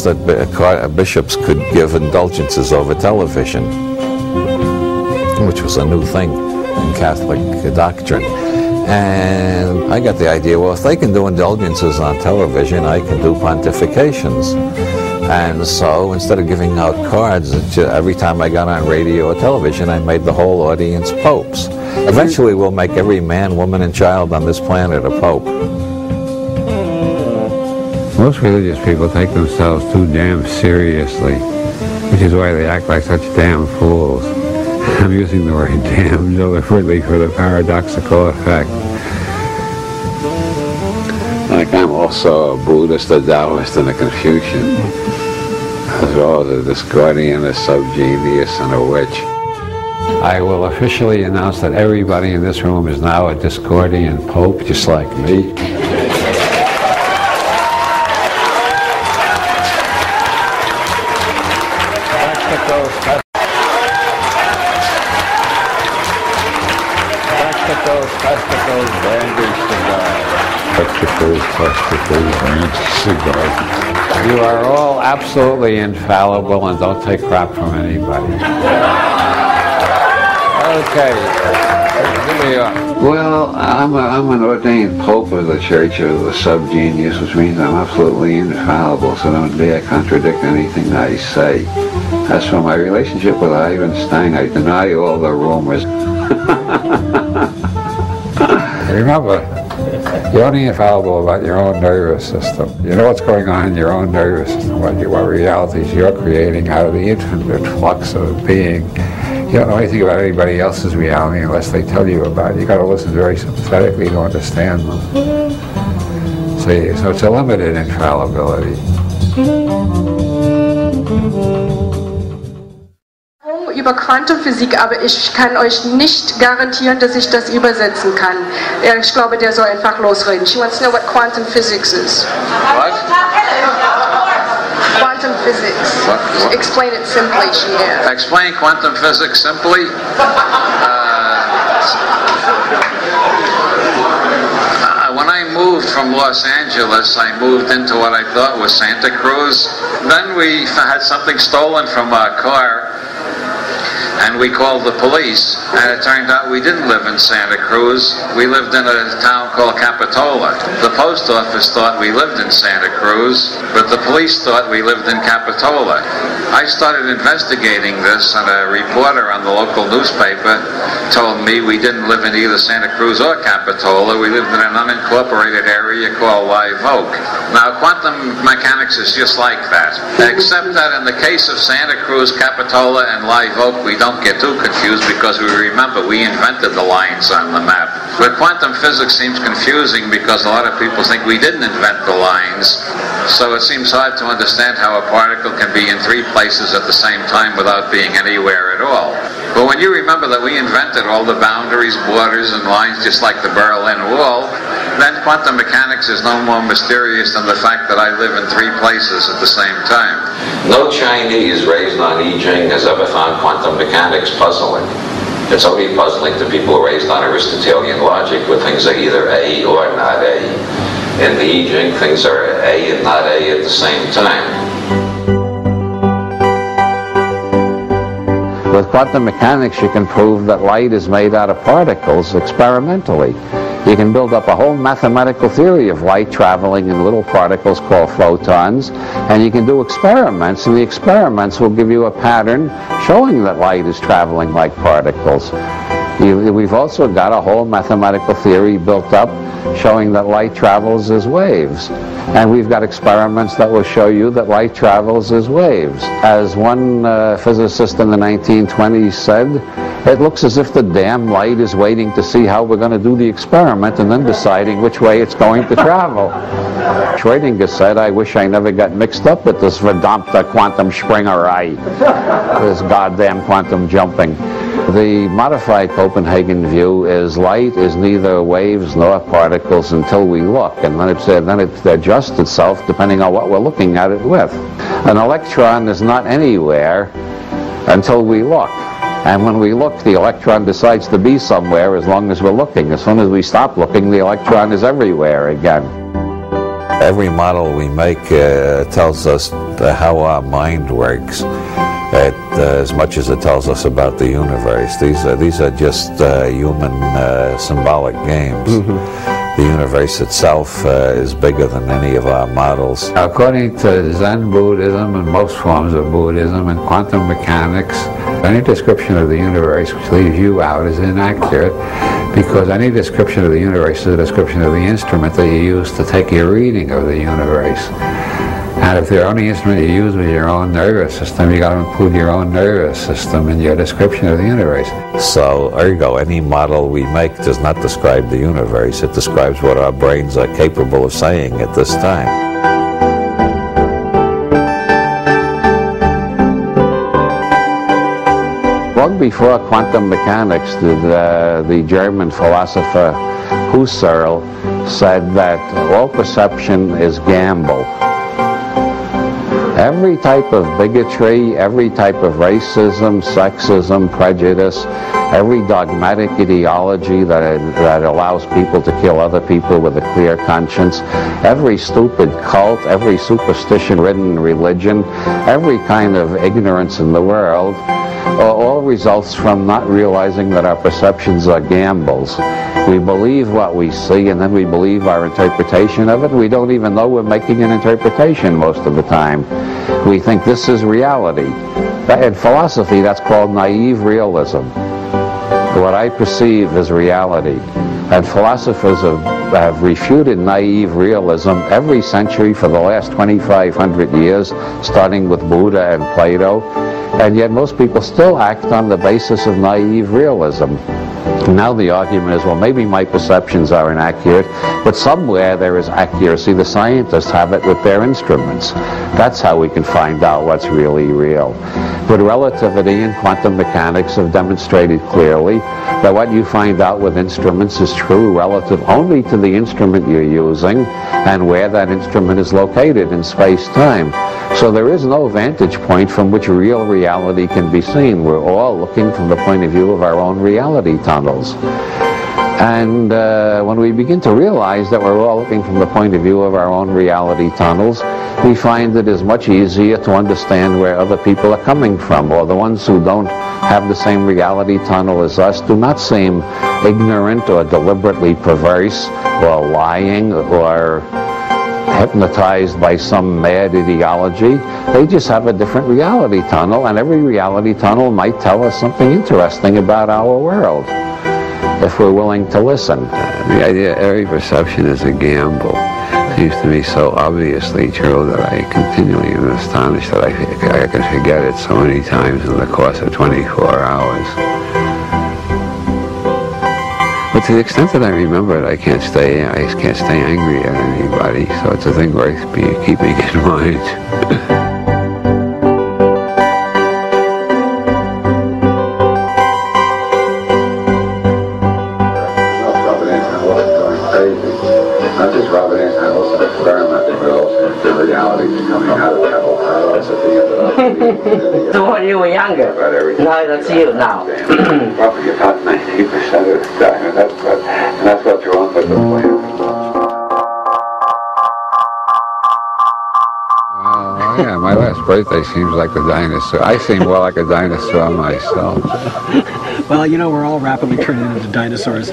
that bishops could give indulgences over television, which was a new thing in Catholic doctrine. And I got the idea, well, if they can do indulgences on television, I can do pontifications. And so instead of giving out cards, every time I got on radio or television, I made the whole audience popes. Eventually we'll make every man, woman, and child on this planet a pope. Most religious people take themselves too damn seriously, which is why they act like such damn fools. I'm using the word damn deliberately for the paradoxical effect. Like I'm also a Buddhist, a Taoist, and a Confucian, as well as a Discordian, a subgenius, and a witch. I will officially announce that everybody in this room is now a Discordian Pope, just like me. You are all absolutely infallible and don't take crap from anybody. Okay, here we are. Well, I'm an ordained pope of the Church of the Subgenius, which means I'm absolutely infallible, so don't dare contradict anything I say. As for my relationship with Ivan Stein, I deny all the rumors. Remember, you're only infallible about your own nervous system. You know what's going on in your own nervous system, what realities you're creating out of the infinite flux of being. You don't know anything about anybody else's reality unless they tell you about it. You've got to listen very sympathetically to understand them. See, so it's a limited infallibility. Über Quantenphysik, aber ich kann euch nicht garantieren, dass ich das übersetzen kann. Ich glaube, der soll einfach losreden. She wants to know what quantum physics is. What? Quantum physics. What? Explain it simply, she asked. Explain quantum physics simply? When I moved from Los Angeles, I moved into what I thought was Santa Cruz. Then we had something stolen from our car, and we called the police, and it turned out we didn't live in Santa Cruz. We lived in a town called Capitola. The post office thought we lived in Santa Cruz, but the police thought we lived in Capitola. I started investigating this, and a reporter on the local newspaper told me we didn't live in either Santa Cruz or Capitola. We lived in an unincorporated area called Live Oak. Now, quantum mechanics is just like that, except that in the case of Santa Cruz, Capitola, and Live Oak, we don't get too confused because we remember we invented the lines on the map. But quantum physics seems confusing because a lot of people think we didn't invent the lines. So it seems hard to understand how a particle can be in three places at the same time without being anywhere at all. But when you remember that we invented all the boundaries, borders, and lines just like the Berlin Wall, then quantum mechanics is no more mysterious than the fact that I live in three places at the same time. No Chinese raised on I Ching has ever found quantum mechanics puzzling. It's only puzzling to people raised on Aristotelian logic, where things are either A or not A. In the I Ching, things are A and not A at the same time. With quantum mechanics, you can prove that light is made out of particles experimentally. You can build up a whole mathematical theory of light traveling in little particles called photons, and you can do experiments, and the experiments will give you a pattern showing that light is traveling like particles. We've also got a whole mathematical theory built up showing that light travels as waves. And we've got experiments that will show you that light travels as waves. As one physicist in the 1920s said, it looks as if the damn light is waiting to see how we're going to do the experiment and then deciding which way it's going to travel. Schrödinger said, I wish I never got mixed up with this verdammte quantum springerei, this goddamn quantum jumping. The modified Copenhagen view is light is neither waves nor particles until we look, and then it adjusts itself depending on what we're looking at it with. An electron is not anywhere until we look. And when we look, the electron decides to be somewhere as long as we're looking. As soon as we stop looking, the electron is everywhere again. Every model we make tells us how our mind works, as much as it tells us about the universe. These are just human symbolic games. The universe itself is bigger than any of our models. According to Zen Buddhism and most forms of Buddhism and quantum mechanics, any description of the universe which leaves you out is inaccurate, because any description of the universe is a description of the instrument that you use to take your reading of the universe. And if the only instrument you use is your own nervous system, you got to include your own nervous system in your description of the universe. So, ergo, any model we make does not describe the universe. It describes what our brains are capable of saying at this time. Long before quantum mechanics, the German philosopher Husserl said that all perception is gamble. Every type of bigotry, every type of racism, sexism, prejudice, every dogmatic ideology that allows people to kill other people with a clear conscience, every stupid cult, every superstition-ridden religion, every kind of ignorance in the world, all results from not realizing that our perceptions are gambles. We believe what we see, and then we believe our interpretation of it. We don't even know we're making an interpretation most of the time. We think this is reality. In philosophy, that's called naive realism. What I perceive as reality. And philosophers have refuted naive realism every century for the last 2,500 years, starting with Buddha and Plato. And yet most people still act on the basis of naive realism. Now the argument is, well, maybe my perceptions are inaccurate, but somewhere there is accuracy. The scientists have it with their instruments. That's how we can find out what's really real. But relativity and quantum mechanics have demonstrated clearly that what you find out with instruments is true relative only to the instrument you're using and where that instrument is located in space-time. So there is no vantage point from which real reality can be seen. We're all looking from the point of view of our own reality tunnels. And when we begin to realize that we're all looking from the point of view of our own reality tunnels, we find it is much easier to understand where other people are coming from, or the ones who don't have the same reality tunnel as us do not seem ignorant or deliberately perverse or lying or hypnotized by some mad ideology. They just have a different reality tunnel, and every reality tunnel might tell us something interesting about our world if we're willing to listen. The idea every perception is a gamble seems to me so obviously true that I continually am astonished that I can forget it so many times in the course of 24 hours. But to the extent that I remember it, I can't stay angry at anybody, so it's a thing worth keeping in mind. Not just Robert Anton Wilson experimenting, but also the realities coming out of that whole process. So when you were younger, now that's you now. Probably about 90% of the time, and that's what you're on with the plan. Yeah, my last birthday seems like a dinosaur. I seem more like a dinosaur myself. Well, you know, we're all rapidly turning into dinosaurs.